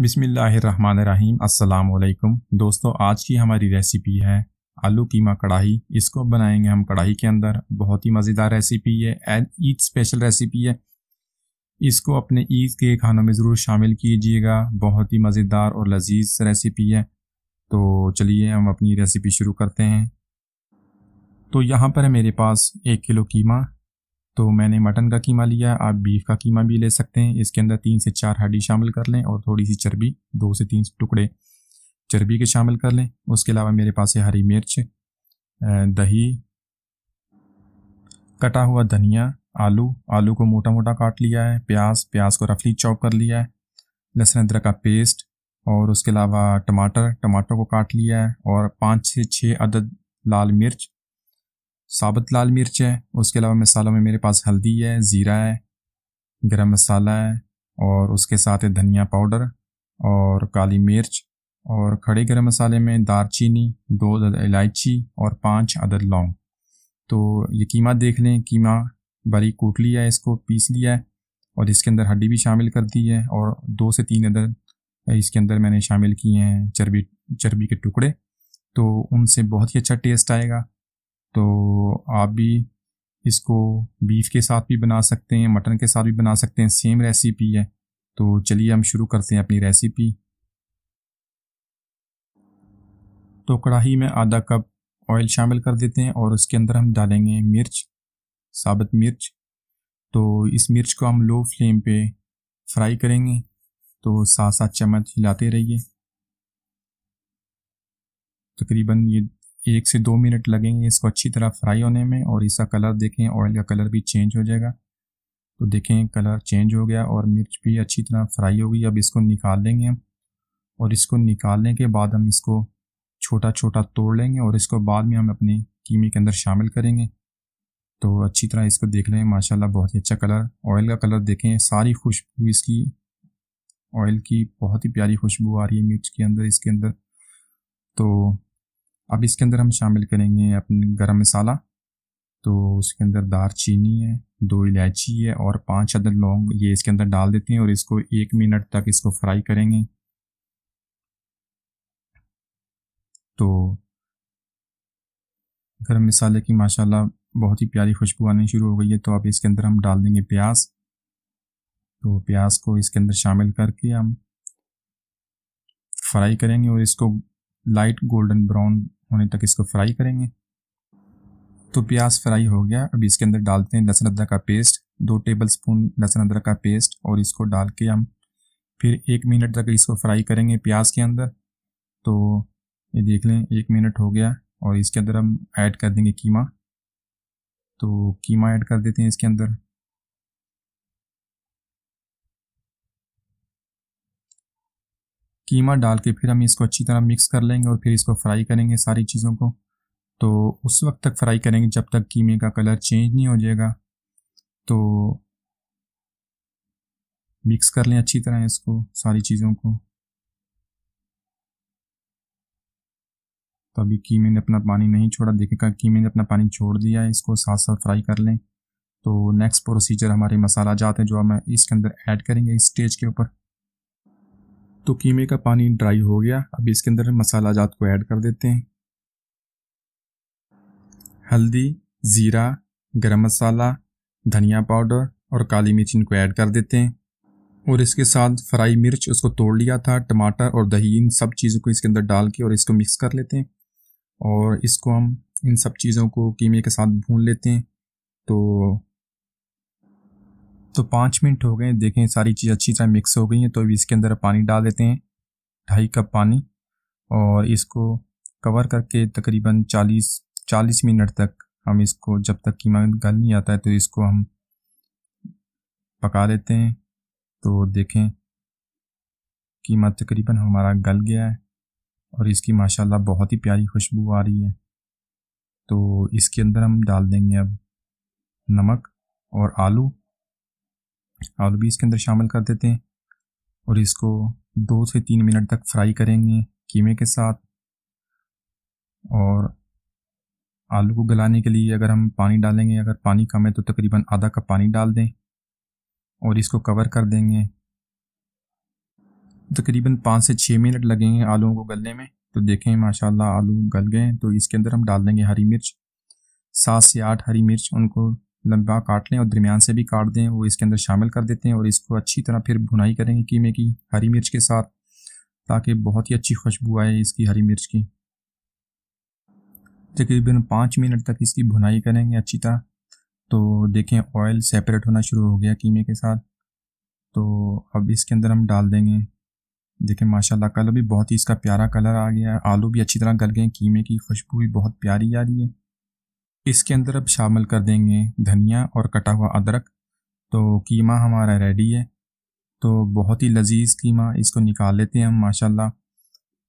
बिस्मिल्लाहिर्रहमानिर्रहीम। अस्सलाम वालेकुम दोस्तों, आज की हमारी रेसिपी है आलू कीमा कढ़ाई। इसको बनाएंगे हम कढ़ाई के अंदर। बहुत ही मज़ेदार रेसिपी है, ईद स्पेशल रेसिपी है। इसको अपने ईद के खानों में ज़रूर शामिल कीजिएगा। बहुत ही मज़ेदार और लजीज रेसिपी है। तो चलिए हम अपनी रेसिपी शुरू करते हैं। तो यहाँ पर है मेरे पास 1 किलो कीमा। तो मैंने मटन का कीमा लिया, आप बीफ का कीमा भी ले सकते हैं। इसके अंदर 3 से 4 हड्डी शामिल कर लें और थोड़ी सी चर्बी, 2 से 3 टुकड़े चर्बी के शामिल कर लें। उसके अलावा मेरे पास है हरी मिर्च, दही, कटा हुआ धनिया, आलू को मोटा मोटा काट लिया है, प्याज को रफली चॉप कर लिया है, लहसुन अदरक का पेस्ट, और उसके अलावा टमाटर को काट लिया है, और 5 से 6 अदद लाल मिर्च, साबुत लाल मिर्च है। उसके अलावा मसालों में मेरे पास हल्दी है, ज़ीरा है, गरम मसाला है, और उसके साथ है धनिया पाउडर और काली मिर्च, और खड़े गरम मसाले में दालचीनी, 2 अदद इलायची और 5 अदद लौंग। तो ये कीमा देख लें, कीमा बारीक कूट लिया है, इसको पीस लिया है, और इसके अंदर हड्डी भी शामिल कर दी है, और 2 से 3 अदद इसके अंदर मैंने शामिल किए हैं चर्बी के टुकड़े। तो उनसे बहुत ही अच्छा टेस्ट आएगा। तो आप भी इसको बीफ के साथ भी बना सकते हैं, मटन के साथ भी बना सकते हैं, सेम रेसिपी है। तो चलिए हम शुरू करते हैं अपनी रेसिपी। तो कढ़ाई में आधा कप ऑयल शामिल कर देते हैं, और उसके अंदर हम डालेंगे मिर्च, साबुत मिर्च। तो इस मिर्च को हम लो फ्लेम पे फ्राई करेंगे। तो 7-7 चम्मच हिलाते रहिए। तकरीबन ये 1 से 2 मिनट लगेंगे इसको अच्छी तरह फ्राई होने में। और इसका कलर देखें, ऑयल का कलर भी चेंज हो जाएगा। तो देखें कलर चेंज हो गया और मिर्च भी अच्छी तरह फ्राई हो गई। अब इसको निकाल लेंगे हम, और इसको निकालने के बाद हम इसको छोटा छोटा तोड़ लेंगे, और इसको बाद में हम अपने कीमे के अंदर शामिल करेंगे। तो अच्छी तरह इसको देख लें, माशाल्लाह बहुत ही अच्छा कलर, ऑयल का कलर देखें, सारी खुशबू इसकी ऑयल की बहुत ही प्यारी खुशबू आ रही है मिर्च के अंदर, इसके अंदर। तो अब इसके अंदर हम शामिल करेंगे अपने गरम मसाला। तो उसके अंदर दालचीनी है, 2 इलायची है, और 5 अदद लौंग, ये इसके अंदर डाल देते हैं, और इसको 1 मिनट तक इसको फ्राई करेंगे। तो गरम मसाले की माशाल्लाह बहुत ही प्यारी खुशबू आनी शुरू हो गई है। तो अब इसके अंदर हम डाल देंगे प्याज। तो प्याज को इसके अंदर शामिल करके हम फ्राई करेंगे, और इसको लाइट गोल्डन ब्राउन होने तक इसको फ्राई करेंगे। तो प्याज फ्राई हो गया। अब इसके अंदर डालते हैं लहसुन अदरक का पेस्ट, 2 टेबलस्पून लहसुन अदरक का पेस्ट, और इसको डाल के हम फिर 1 मिनट तक इसको फ्राई करेंगे प्याज के अंदर। तो ये देख लें 1 मिनट हो गया, और इसके अंदर हम ऐड कर देंगे कीमा। तो कीमा ऐड कर देते हैं इसके अंदर। कीमा डाल के फिर हम इसको अच्छी तरह मिक्स कर लेंगे, और फिर इसको फ्राई करेंगे सारी चीज़ों को। तो उस वक्त तक फ्राई करेंगे जब तक कीमे का कलर चेंज नहीं हो जाएगा। तो मिक्स कर लें अच्छी तरह इसको, सारी चीज़ों को। तो अभी कीमे ने अपना पानी नहीं छोड़ा, देखेगा कीमे ने अपना पानी छोड़ दिया है, इसको साथ साथ फ्राई कर लें। तो नेक्स्ट प्रोसीजर हमारे मसाला जात है जो हम इसके अंदर ऐड करेंगे इस स्टेज के ऊपर। तो कीमे का पानी ड्राई हो गया। अब इसके अंदर मसाला जात को ऐड कर देते हैं। हल्दी, ज़ीरा, गरम मसाला, धनिया पाउडर और काली मिर्च इनको ऐड कर देते हैं, और इसके साथ फ्राई मिर्च उसको तोड़ लिया था, टमाटर और दही, इन सब चीज़ों को इसके अंदर डाल के और इसको मिक्स कर लेते हैं। और इसको हम इन सब चीज़ों को कीमे के साथ भून लेते हैं। तो 5 मिनट हो गए, देखें सारी चीज़ अच्छी तरह मिक्स हो गई हैं। तो अभी इसके अंदर पानी डाल देते हैं, 2.5 कप पानी, और इसको कवर करके तकरीबन 40 मिनट तक हम इसको, जब तक कीमा गल नहीं आता है, तो इसको हम पका लेते हैं। तो देखें कीमा तकरीबन हमारा गल गया है, और इसकी माशाल्लाह बहुत ही प्यारी खुशबू आ रही है। तो इसके अंदर हम डाल देंगे अब नमक, और आलू भी इसके अंदर शामिल कर देते हैं, और इसको 2 से 3 मिनट तक फ्राई करेंगे कीमे के साथ। और आलू को गलाने के लिए अगर हम पानी डालेंगे, अगर पानी कम है तो तकरीबन आधा कप पानी डाल दें, और इसको कवर कर देंगे। तकरीबन 5 से 6 मिनट लगेंगे आलूओं को गलने में। तो देखें माशाल्लाह आलू गल गए। तो इसके अंदर हम डाल देंगे हरी मिर्च, 7 से 8 हरी मिर्च, उनको लंबा काट लें और दरमियान से भी काट दें, वो इसके अंदर शामिल कर देते हैं और इसको अच्छी तरह फिर भुनाई करेंगे कीमे की हरी मिर्च के साथ, ताकि बहुत ही अच्छी खुशबू आए इसकी हरी मिर्च की। तकरीबन 5 मिनट तक इसकी भुनाई करेंगे अच्छी तरह। तो देखें ऑयल सेपरेट होना शुरू हो गया कीमे के साथ। तो अब इसके अंदर हम डाल देंगे, देखें माशाल्लाह कलर भी बहुत ही इसका प्यारा कलर आ गया है, आलू भी अच्छी तरह गल गए, कीमे की खुशबू भी बहुत प्यारी आ रही है। इसके अंदर अब शामिल कर देंगे धनिया और कटा हुआ अदरक। तो कीमा हमारा रेडी है। तो बहुत ही लजीज कीमा, इसको निकाल लेते हैं हम माशाल्लाह।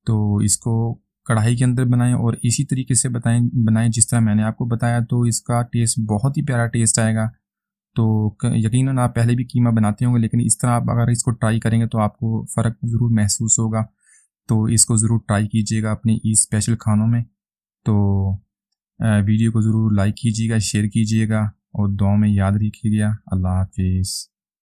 तो इसको कढ़ाई के अंदर बनाएं और इसी तरीके से बनाएं जिस तरह मैंने आपको बताया, तो इसका टेस्ट बहुत ही प्यारा टेस्ट आएगा। तो यकीनन आप पहले भी कीमा बनाते होंगे, लेकिन इस तरह आप अगर इसको ट्राई करेंगे तो आपको फ़र्क ज़रूर महसूस होगा। तो इसको ज़रूर ट्राई कीजिएगा अपनी ईद स्पेशल खानों में। तो वीडियो को ज़रूर लाइक कीजिएगा, शेयर कीजिएगा और दुआ में याद रखिएगा। अल्लाह हाफिज़।